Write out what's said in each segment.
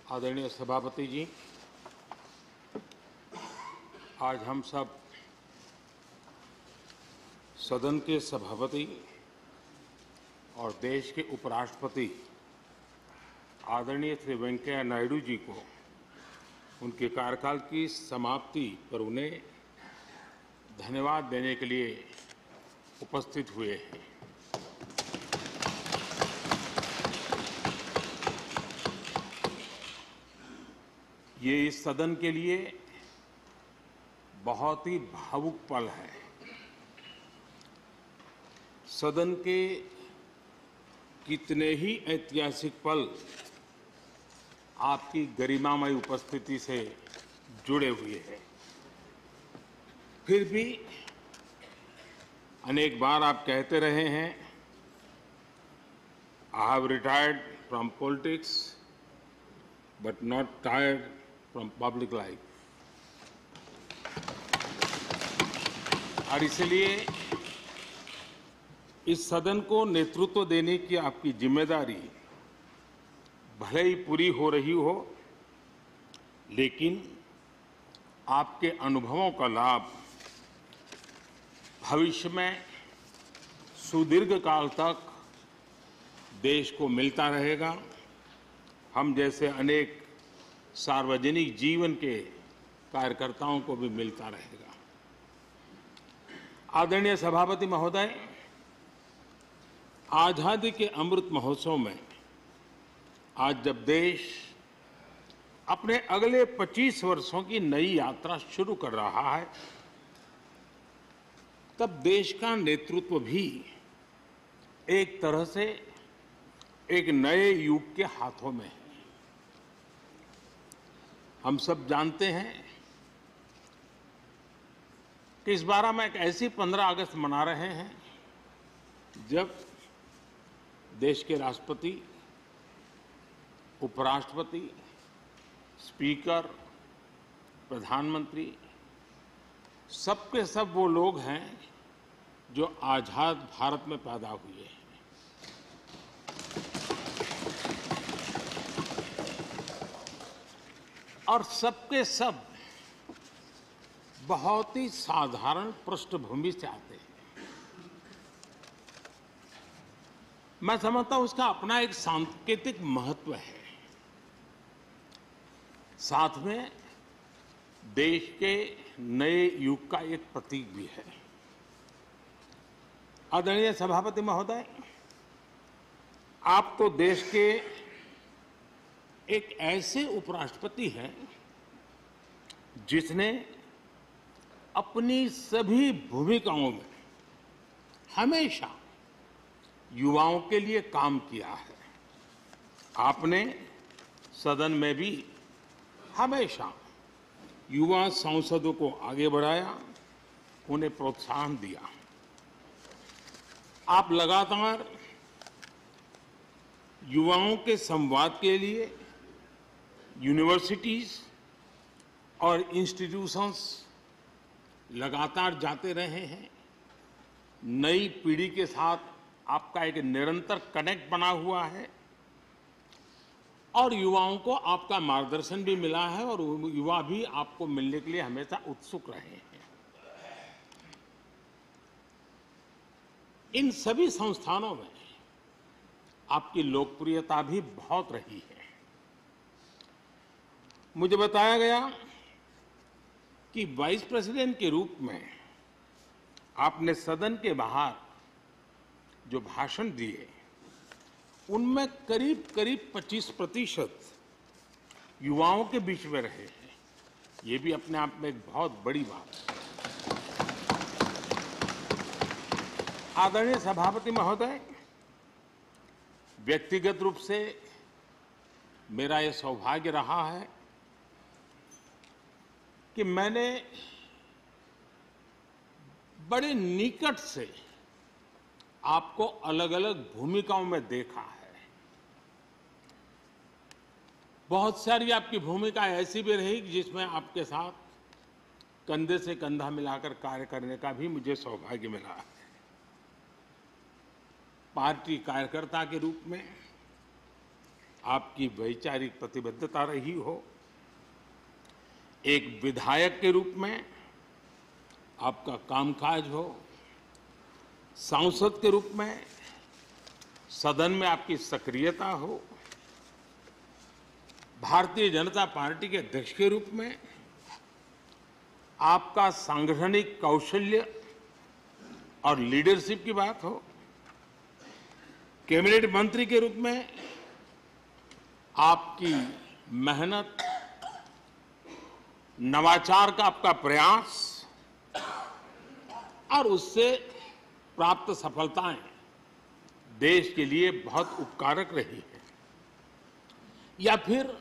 आदरणीय सभापति जी, आज हम सब सदन के सभापति और देश के उपराष्ट्रपति आदरणीय श्री वेंकैया नायडू जी को उनके कार्यकाल की समाप्ति पर उन्हें धन्यवाद देने के लिए उपस्थित हुए हैं। ये इस सदन के लिए बहुत ही भावुक पल है। सदन के कितने ही ऐतिहासिक पल आपकी गरिमामय उपस्थिति से जुड़े हुए हैं। फिर भी अनेक बार आप कहते रहे हैं, I have retired from politics but not tired from public life. और इसलिए इस सदन को नेतृत्व देने की आपकी जिम्मेदारी भले ही पूरी हो रही हो, लेकिन आपके अनुभवों का लाभ भविष्य में सुदीर्घ काल तक देश को मिलता रहेगा। हम जैसे अनेक सार्वजनिक जीवन के कार्यकर्ताओं को भी मिलता रहेगा। आदरणीय सभापति महोदय, आजादी के अमृत महोत्सव में आज जब देश अपने अगले 25 वर्षों की नई यात्रा शुरू कर रहा है, तब देश का नेतृत्व भी एक तरह से एक नए युग के हाथों में है। हम सब जानते हैं कि इस बार हम एक ऐसी 15 अगस्त मना रहे हैं जब देश के राष्ट्रपति, उपराष्ट्रपति, स्पीकर, प्रधानमंत्री सबके सब वो लोग हैं जो आजाद भारत में पैदा हुए हैं। और सबके सब बहुत ही साधारण पृष्ठभूमि से आते हैं। मैं समझता हूं उसका अपना एक सांकेतिक महत्व है, साथ में देश के नए युग का एक प्रतीक भी है। आदरणीय सभापति महोदय, आप तो देश के एक ऐसे उपराष्ट्रपति हैं जिसने अपनी सभी भूमिकाओं में हमेशा युवाओं के लिए काम किया है। आपने सदन में भी हमेशा युवा सांसदों को आगे बढ़ाया, उन्हें प्रोत्साहन दिया। आप लगातार युवाओं के संवाद के लिए यूनिवर्सिटीज और इंस्टीट्यूशंस लगातार जाते रहे हैं। नई पीढ़ी के साथ आपका एक निरंतर कनेक्ट बना हुआ है और युवाओं को आपका मार्गदर्शन भी मिला है और युवा भी आपको मिलने के लिए हमेशा उत्सुक रहे हैं। इन सभी संस्थानों में आपकी लोकप्रियता भी बहुत रही है। मुझे बताया गया कि वाइस प्रेसिडेंट के रूप में आपने सदन के बाहर जो भाषण दिए, उनमें करीब करीब 25% युवाओं के बीच में रहे हैं। ये भी अपने आप में एक बहुत बड़ी बात है। आदरणीय सभापति महोदय, व्यक्तिगत रूप से मेरा यह सौभाग्य रहा है कि मैंने बड़े निकट से आपको अलग अलग भूमिकाओं में देखा है। बहुत सारी आपकी भूमिका ऐसी भी रही जिसमें आपके साथ कंधे से कंधा मिलाकर कार्य करने का भी मुझे सौभाग्य मिला है। पार्टी कार्यकर्ता के रूप में आपकी वैचारिक प्रतिबद्धता रही हो, एक विधायक के रूप में आपका कामकाज हो, सांसद के रूप में सदन में आपकी सक्रियता हो, भारतीय जनता पार्टी के अध्यक्ष के रूप में आपका सांगठनिक कौशल्य और लीडरशिप की बात हो, कैबिनेट मंत्री के रूप में आपकी मेहनत, नवाचार का आपका प्रयास और उससे प्राप्त सफलताएं देश के लिए बहुत उपकारक रही है, या फिर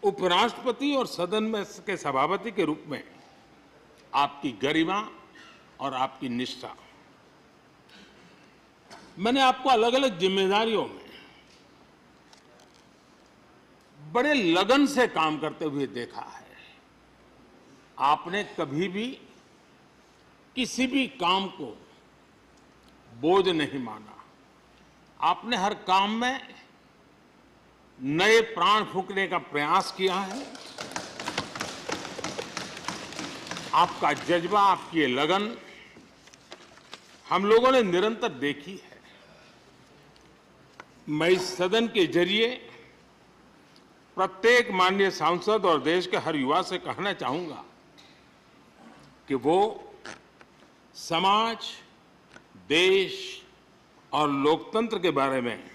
उपराष्ट्रपति और सदन में के सभापति के रूप में आपकी गरिमा और आपकी निष्ठा। मैंने आपको अलग अलग जिम्मेदारियों में बड़े लगन से काम करते हुए देखा है। आपने कभी भी किसी भी काम को बोझ नहीं माना। आपने हर काम में नए प्राण फूंकने का प्रयास किया है। आपका जज्बा, आपकी ये लगन हम लोगों ने निरंतर देखी है। मैं इस सदन के जरिए प्रत्येक माननीय सांसद और देश के हर युवा से कहना चाहूंगा कि वो समाज, देश और लोकतंत्र के बारे में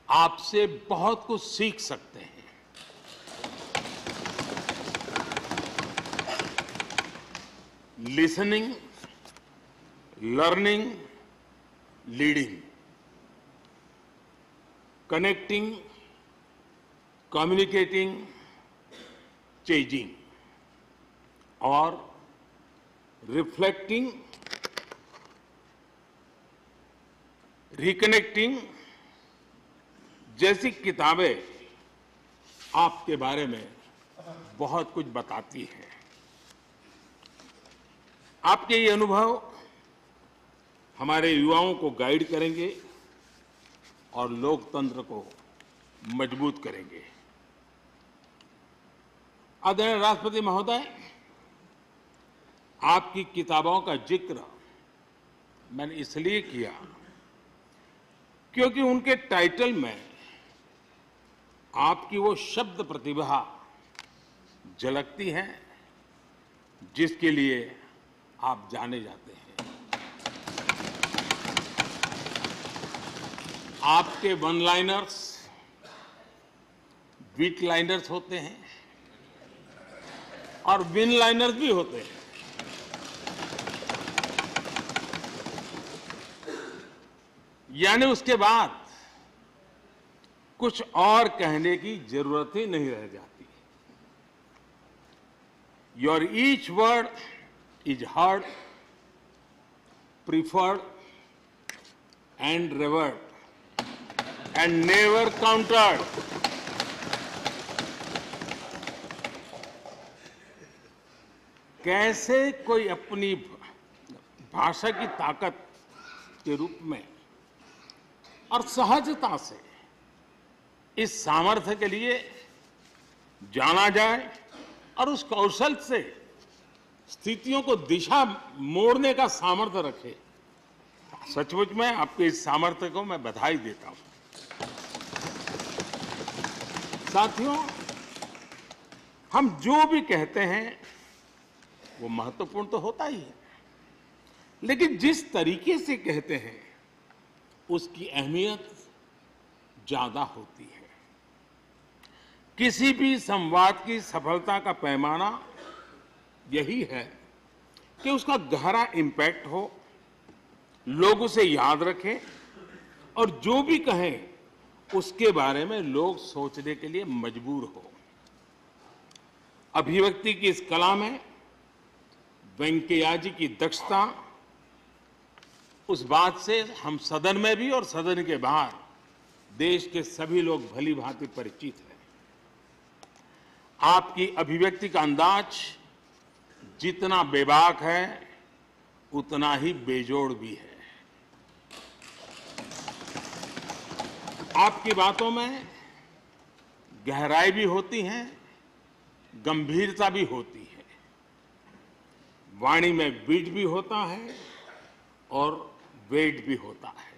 आपसे बहुत कुछ सीख सकते हैं। Listening, learning, leading, connecting, communicating, changing और रिफ्लेक्टिंग, रिकनेक्टिंग जैसी किताबें आपके बारे में बहुत कुछ बताती हैं। आपके ये अनुभव हमारे युवाओं को गाइड करेंगे और लोकतंत्र को मजबूत करेंगे। आदरणीय राष्ट्रपति महोदय, आपकी किताबों का जिक्र मैंने इसलिए किया क्योंकि उनके टाइटल में आपकी वो शब्द प्रतिभा झलकती है जिसके लिए आप जाने जाते हैं। आपके वन लाइनर्स, बीट लाइनर्स होते हैं और विन लाइनर्स भी होते हैं। यानी उसके बाद कुछ और कहने की जरूरत ही नहीं रह जाती। Your each word is heard, preferred and revered and never countered. कैसे कोई अपनी भाषा की ताकत के रूप में और सहजता से इस सामर्थ्य के लिए जाना जाए और उस कौशल से स्थितियों को दिशा मोड़ने का सामर्थ्य रखे। सचमुच में आपके इस सामर्थ्य को मैं बधाई देता हूं। साथियों, हम जो भी कहते हैं वो महत्वपूर्ण तो होता ही है, लेकिन जिस तरीके से कहते हैं उसकी अहमियत ज्यादा होती है। किसी भी संवाद की सफलता का पैमाना यही है कि उसका गहरा इंपैक्ट हो, लोग उसे याद रखें और जो भी कहें उसके बारे में लोग सोचने के लिए मजबूर हो। अभिव्यक्ति की इस कला में वेंकैया जी की दक्षता, उस बात से हम सदन में भी और सदन के बाहर देश के सभी लोग भली भांति परिचित हैं। आपकी अभिव्यक्ति का अंदाज जितना बेबाक है उतना ही बेजोड़ भी है। आपकी बातों में गहराई भी होती है, गंभीरता भी होती है। वाणी में बीट भी होता है और वेट भी होता है,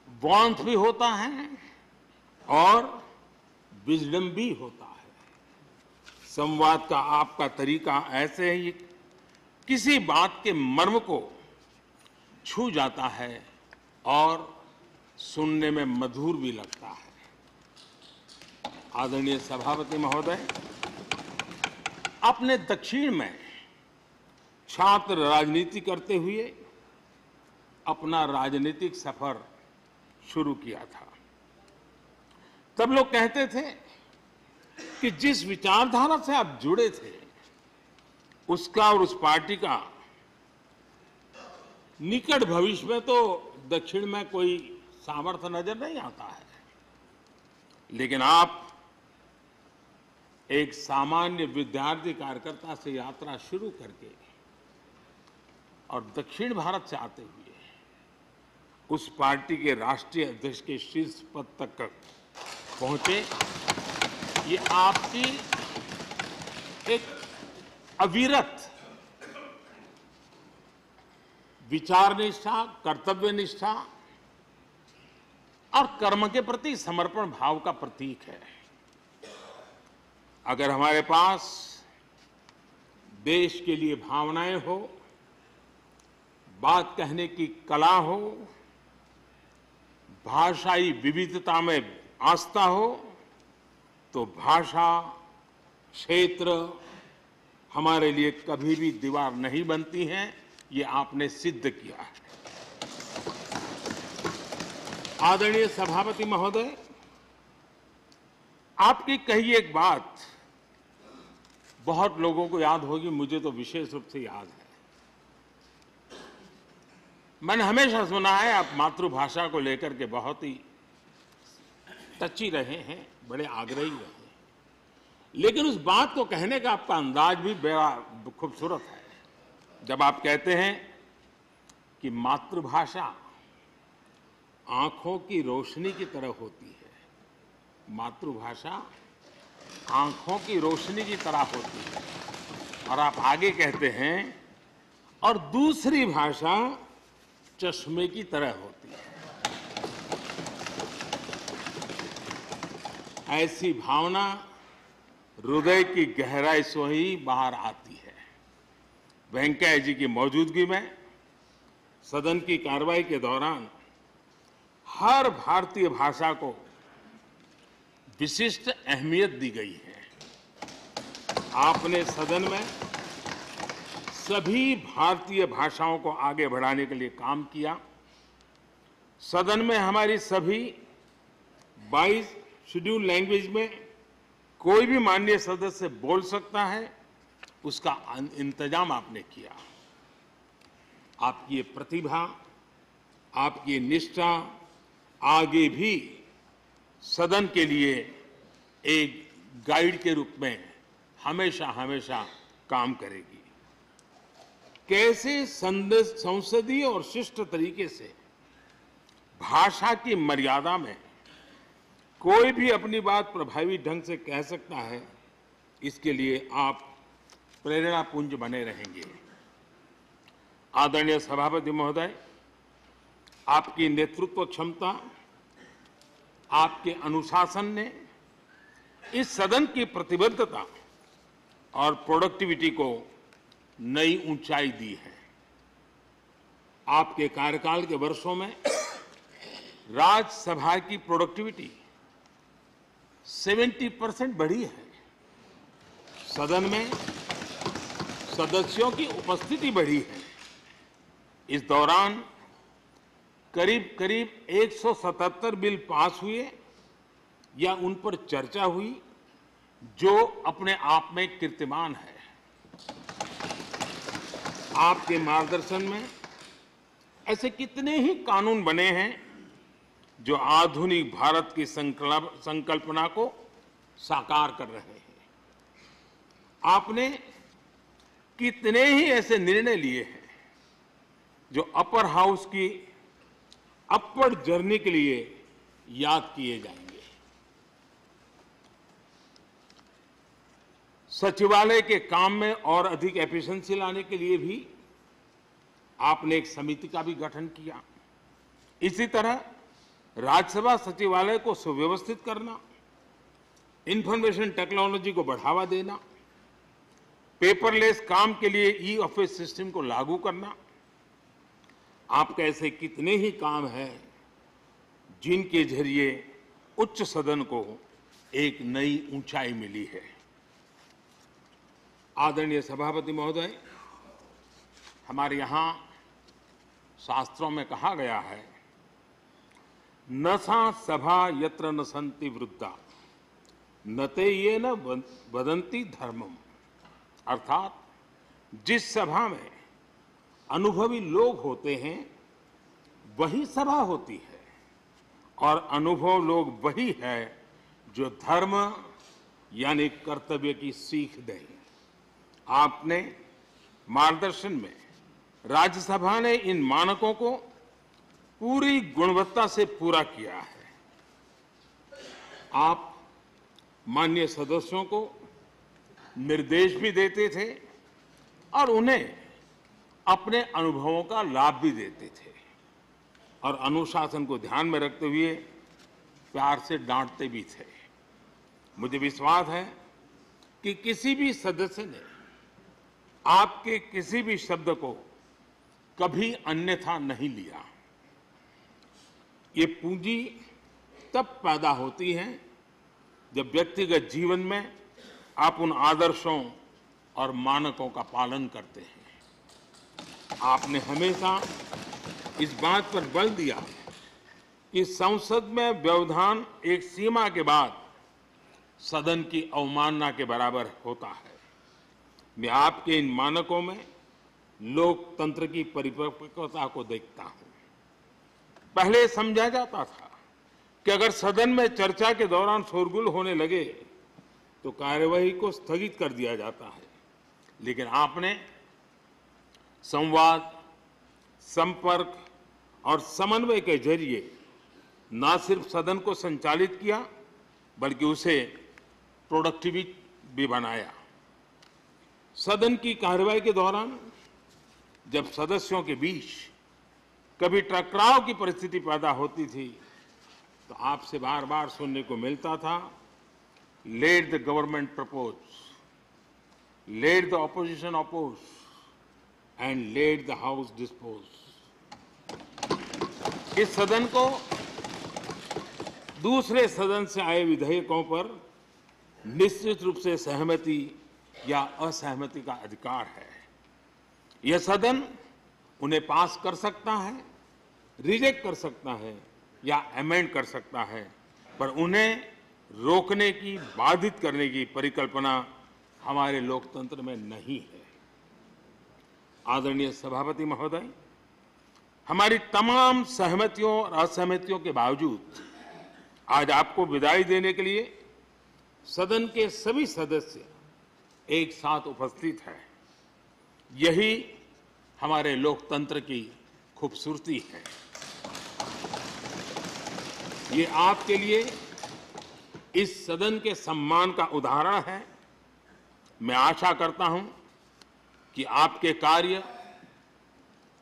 वार्मथ भी होता है और विजडम भी होता है। संवाद का आपका तरीका ऐसे ही किसी बात के मर्म को छू जाता है और सुनने में मधुर भी लगता है। आदरणीय सभापति महोदय, आपने दक्षिण में छात्र राजनीति करते हुए अपना राजनीतिक सफर शुरू किया था। तब लोग कहते थे कि जिस विचारधारा से आप जुड़े थे उसका और उस पार्टी का निकट भविष्य में तो दक्षिण में कोई सामर्थ्य नजर नहीं आता है, लेकिन आप एक सामान्य विद्यार्थी कार्यकर्ता से यात्रा शुरू करके और दक्षिण भारत से आते हुए उस पार्टी के राष्ट्रीय अध्यक्ष के शीर्ष पद तक पहुंचे। ये आपकी एक अविरत विचार निष्ठा, कर्तव्य निष्ठा और कर्म के प्रति समर्पण भाव का प्रतीक है। अगर हमारे पास देश के लिए भावनाएं हो, बात कहने की कला हो, भाषाई विविधता में आस्था हो, तो भाषा क्षेत्र हमारे लिए कभी भी दीवार नहीं बनती है। ये आपने सिद्ध किया है। आदरणीय सभापति महोदय, आपकी कही एक बात बहुत लोगों को याद होगी, मुझे तो विशेष रूप से याद है। मैंने हमेशा सुना है आप मातृभाषा को लेकर के बहुत ही टची रहे हैं, बड़े आग्रही रहे हैं, लेकिन उस बात को कहने का आपका अंदाज भी बड़ा खूबसूरत है। जब आप कहते हैं कि मातृभाषा आंखों की रोशनी की तरह होती है, मातृभाषा आंखों की रोशनी की तरह होती है, और आप आगे कहते हैं और दूसरी भाषा चश्मे की तरह होती है। ऐसी भावना हृदय की गहराई से ही बाहर आती है। वेंकैया जी की मौजूदगी में सदन की कार्रवाई के दौरान हर भारतीय भाषा को विशिष्ट अहमियत दी गई है। आपने सदन में सभी भारतीय भाषाओं को आगे बढ़ाने के लिए काम किया। सदन में हमारी सभी 22 शेड्यूल लैंग्वेज में कोई भी माननीय सदस्य बोल सकता है, उसका इंतजाम आपने किया। आपकी ये प्रतिभा, आपकी निष्ठा आगे भी सदन के लिए एक गाइड के रूप में हमेशा हमेशा काम करेगी। कैसे संसदीय और शिष्ट तरीके से भाषा की मर्यादा में कोई भी अपनी बात प्रभावी ढंग से कह सकता है, इसके लिए आप प्रेरणापुंज बने रहेंगे। आदरणीय सभापति महोदय, आपकी नेतृत्व क्षमता, आपके अनुशासन ने इस सदन की प्रतिबद्धता और प्रोडक्टिविटी को नई ऊंचाई दी है। आपके कार्यकाल के वर्षों में राज्यसभा की प्रोडक्टिविटी 70% बढ़ी है। सदन में सदस्यों की उपस्थिति बढ़ी है। इस दौरान करीब करीब 177 बिल पास हुए या उन पर चर्चा हुई, जो अपने आप में कीर्तिमान है। आपके मार्गदर्शन में ऐसे कितने ही कानून बने हैं जो आधुनिक भारत की संकल्पना को साकार कर रहे हैं। आपने कितने ही ऐसे निर्णय लिए हैं जो अपर हाउस की अपवर्ड जर्नी के लिए याद किए जाएंगे। सचिवालय के काम में और अधिक एफिशिएंसी लाने के लिए भी आपने एक समिति का भी गठन किया। इसी तरह राज्यसभा सचिवालय को सुव्यवस्थित करना, इंफॉर्मेशन टेक्नोलॉजी को बढ़ावा देना, पेपरलेस काम के लिए ई ऑफिस सिस्टम को लागू करना, आपके ऐसे कितने ही काम हैं जिनके जरिए उच्च सदन को एक नई ऊंचाई मिली है। आदरणीय सभापति महोदय, हमारे यहां शास्त्रों में कहा गया है, न सा सभा यत्र न सन्ति वृद्धा न ते ये न वदन्ति धर्मम। अर्थात जिस सभा में अनुभवी लोग होते हैं वही सभा होती है, और अनुभव लोग वही है जो धर्म यानी कर्तव्य की सीख दें। आपने मार्गदर्शन में राज्यसभा ने इन मानकों को पूरी गुणवत्ता से पूरा किया है। आप माननीय सदस्यों को निर्देश भी देते थे और उन्हें अपने अनुभवों का लाभ भी देते थे, और अनुशासन को ध्यान में रखते हुए प्यार से डांटते भी थे। मुझे विश्वास है कि किसी भी सदस्य ने आपके किसी भी शब्द को कभी अन्यथा नहीं लिया। ये पूंजी तब पैदा होती है जब व्यक्तिगत जीवन में आप उन आदर्शों और मानकों का पालन करते हैं। आपने हमेशा इस बात पर बल दिया कि संसद में व्यवधान एक सीमा के बाद सदन की अवमानना के बराबर होता है। मैं आपके इन मानकों में लोकतंत्र की परिपक्वता को देखता हूं। पहले समझा जाता था कि अगर सदन में चर्चा के दौरान शोरगुल होने लगे तो कार्यवाही को स्थगित कर दिया जाता है, लेकिन आपने संवाद, संपर्क और समन्वय के जरिए न सिर्फ सदन को संचालित किया बल्कि उसे प्रोडक्टिव भी बनाया। सदन की कार्यवाही के दौरान जब सदस्यों के बीच कभी टकराव की परिस्थिति पैदा होती थी तो आपसे बार बार सुनने को मिलता था, let the government propose, let the opposition oppose and let the house dispose. इस सदन को दूसरे सदन से आए विधेयकों पर निश्चित रूप से सहमति या असहमति का अधिकार है। यह सदन उन्हें पास कर सकता है, रिजेक्ट कर सकता है या अमेंड कर सकता है, पर उन्हें रोकने की, बाधित करने की परिकल्पना हमारे लोकतंत्र में नहीं है। आदरणीय सभापति महोदय, हमारी तमाम सहमतियों और असहमतियों के बावजूद आज आपको विदाई देने के लिए सदन के सभी सदस्य एक साथ उपस्थित हैं। यही हमारे लोकतंत्र की खूबसूरती है। ये आपके लिए इस सदन के सम्मान का उदाहरण है। मैं आशा करता हूं कि आपके कार्य,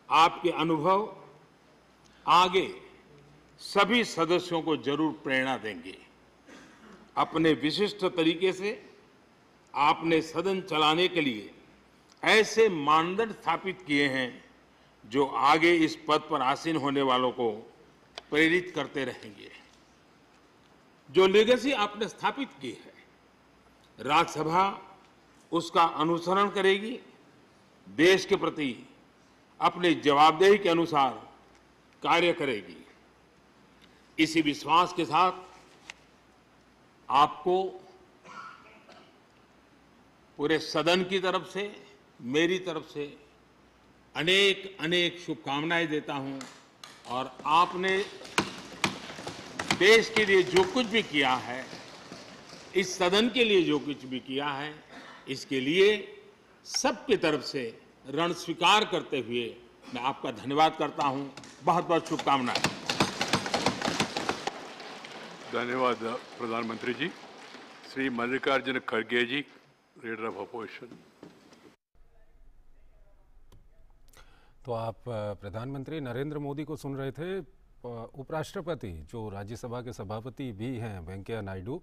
आपके अनुभव आगे सभी सदस्यों को जरूर प्रेरणा देंगे। अपने विशिष्ट तरीके से आपने सदन चलाने के लिए ऐसे मानदंड स्थापित किए हैं जो आगे इस पद पर आसीन होने वालों को प्रेरित करते रहेंगे। जो लेगेसी आपने स्थापित की है, राज्यसभा उसका अनुसरण करेगी, देश के प्रति अपनी जवाबदेही के अनुसार कार्य करेगी। इसी विश्वास के साथ आपको पूरे सदन की तरफ से, मेरी तरफ से अनेक अनेक शुभकामनाएं देता हूं। और आपने देश के लिए जो कुछ भी किया है, इस सदन के लिए जो कुछ भी किया है, इसके लिए सबकी तरफ से ऋण स्वीकार करते हुए मैं आपका धन्यवाद करता हूं। बहुत बहुत शुभकामनाएं। धन्यवाद प्रधानमंत्री जी। श्री मल्लिकार्जुन खड़गे जी, लीडर ऑफ अपोजिशन। तो आप प्रधानमंत्री नरेंद्र मोदी को सुन रहे थे। उपराष्ट्रपति जो राज्यसभा के सभापति भी हैं वेंकैया नायडू,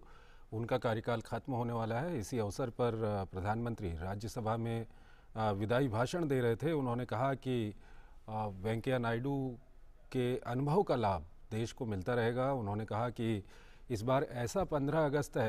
उनका कार्यकाल खत्म होने वाला है। इसी अवसर पर प्रधानमंत्री राज्यसभा में विदाई भाषण दे रहे थे। उन्होंने कहा कि वेंकैया नायडू के अनुभव का लाभ देश को मिलता रहेगा। उन्होंने कहा कि इस बार ऐसा 15 अगस्त है